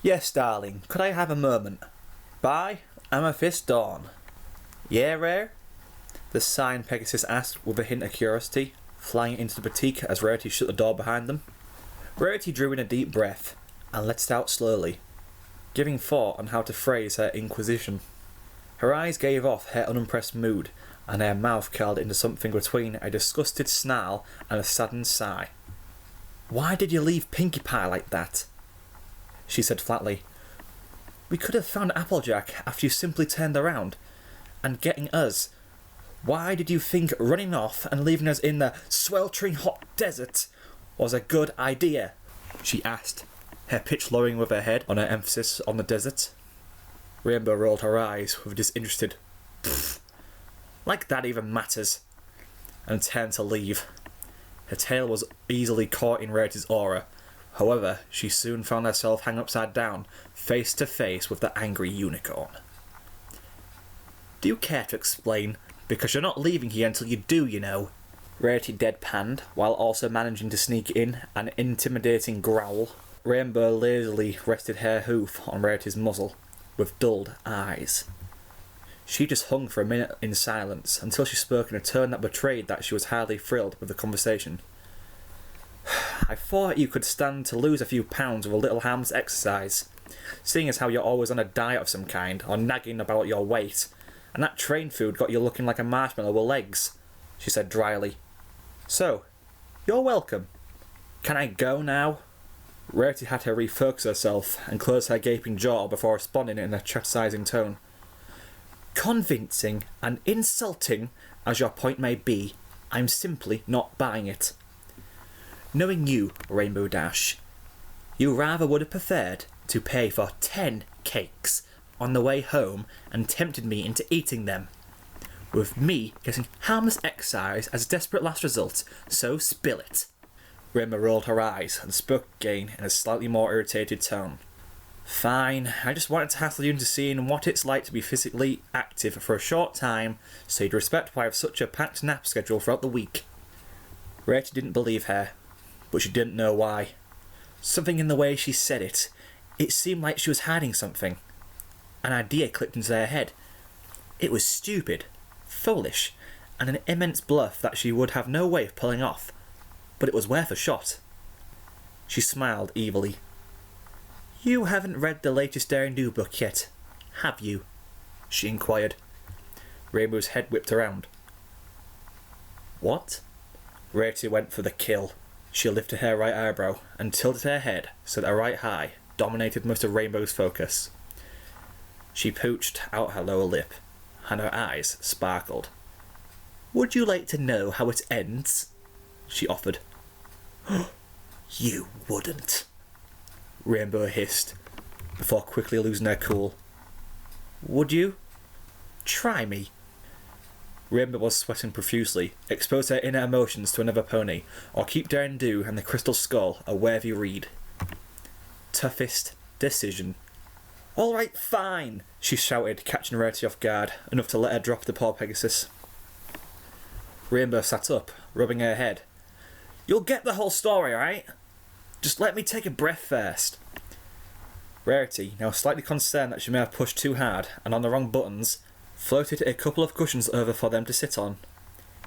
Yes, darling, could I have a moment? By Amethyst Dawn. Yeah, Rare? The sighing Pegasus asked with a hint of curiosity, flying into the boutique as Rarity shut the door behind them. Rarity drew in a deep breath and let it out slowly, giving thought on how to phrase her inquisition. Her eyes gave off her unimpressed mood, and her mouth curled into something between a disgusted snarl and a saddened sigh. Why did you leave Pinkie Pie like that? She said flatly. We could have found Applejack after you simply turned around, and getting us. Why did you think running off and leaving us in the sweltering hot desert was a good idea? She asked, her pitch lowering with her head on her emphasis on the desert. Rainbow rolled her eyes with a disinterested pfft. Like that even matters, and turned to leave. Her tail was easily caught in Rarity's aura. However, she soon found herself hanging upside down, face to face with the angry unicorn. Do you care to explain? Because you're not leaving here until you do, you know. Rarity deadpanned, while also managing to sneak in an intimidating growl. Rainbow lazily rested her hoof on Rarity's muzzle, with dulled eyes. She just hung for a minute in silence, until she spoke in a tone that betrayed that she was hardly thrilled with the conversation. I thought you could stand to lose a few pounds with a little harmless exercise, seeing as how you're always on a diet of some kind, or nagging about your weight, and that train food got you looking like a marshmallow with legs, she said dryly. So, you're welcome. Can I go now? Rarity had her refocus herself and close her gaping jaw before responding in a chastising tone. Convincing and insulting as your point may be, I'm simply not buying it. Knowing you, Rainbow Dash, you rather would have preferred to pay for 10 cakes on the way home and tempted me into eating them, with me getting harmless exercise as a desperate last result, so spill it. Rainbow rolled her eyes and spoke again in a slightly more irritated tone. Fine, I just wanted to hassle you into seeing what it's like to be physically active for a short time, so you'd respect why I have such a packed nap schedule throughout the week. Rarity didn't believe her, but she didn't know why. Something in the way she said it seemed like she was hiding something. An idea clicked into her head. It was stupid, foolish, and an immense bluff that she would have no way of pulling off, but it was worth a shot. She smiled evilly. You haven't read the latest Daring Do book yet, have you? She inquired. Rainbow's head whipped around. What? Rarity went for the kill. She lifted her right eyebrow and tilted her head so that her right eye dominated most of Rainbow's focus. She pooched out her lower lip, and her eyes sparkled. Would you like to know how it ends? She offered. You wouldn't, Rainbow hissed, before quickly losing her cool. Would you? Try me. Rainbow was sweating profusely, expose her inner emotions to another pony, or keep Daring Do and the Crystal Skull a worthy read. Toughest decision. All right, fine, she shouted, catching Rarity off guard, enough to let her drop the poor Pegasus. Rainbow sat up, rubbing her head. You'll get the whole story, alright? Just let me take a breath first. Rarity, now slightly concerned that she may have pushed too hard and on the wrong buttons, floated a couple of cushions over for them to sit on.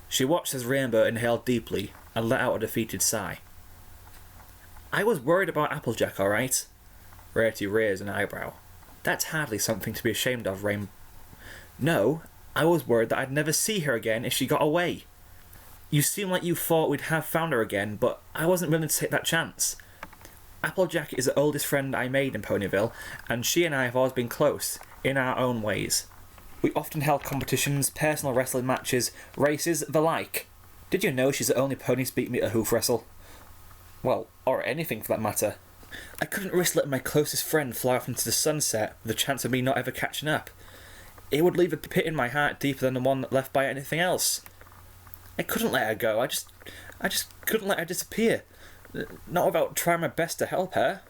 She watched as Rainbow inhaled deeply and let out a defeated sigh. I was worried about Applejack, alright? Rarity raised an eyebrow. That's hardly something to be ashamed of, Rainbow. No, I was worried that I'd never see her again if she got away. You seem like you thought we'd have found her again, but I wasn't willing to take that chance. Applejack is the oldest friend I made in Ponyville, and she and I have always been close, in our own ways. We often held competitions, personal wrestling matches, races, the like. Did you know she's the only pony to beat me at a hoof wrestle? Well, or anything for that matter. I couldn't risk letting my closest friend fly off into the sunset with the chance of me not ever catching up. It would leave a pit in my heart deeper than the one left by anything else. I couldn't let her go. I just couldn't let her disappear. Not without trying my best to help her.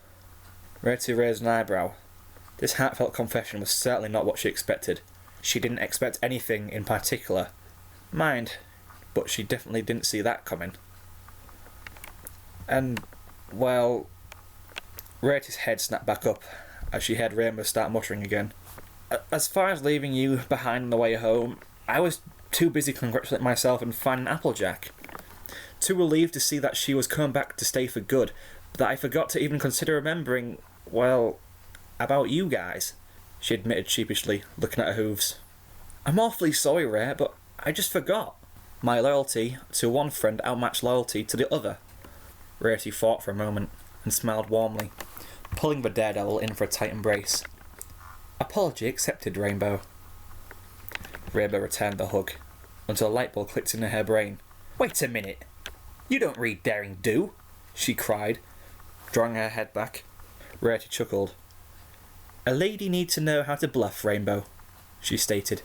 Rarity raised an eyebrow. This heartfelt confession was certainly not what she expected. She didn't expect anything in particular. Mind, but she definitely didn't see that coming. And, well... Rarity's head snapped back up, as she heard Rainbow start muttering again. As far as leaving you behind on the way home, I was too busy congratulating myself and finding Applejack. Too relieved to see that she was coming back to stay for good, that I forgot to even consider remembering, well, about you guys, she admitted sheepishly, looking at her hooves. I'm awfully sorry, Rare, but I just forgot. My loyalty to one friend outmatched loyalty to the other. Rarity thought for a moment and smiled warmly, pulling the daredevil in for a tight embrace. Apology accepted, Rainbow. Rainbow returned the hug, until a light bulb clicked in her brain. Wait a minute! You don't read Daring Do! She cried, drawing her head back. Rarity chuckled. A lady needs to know how to bluff, Rainbow, she stated.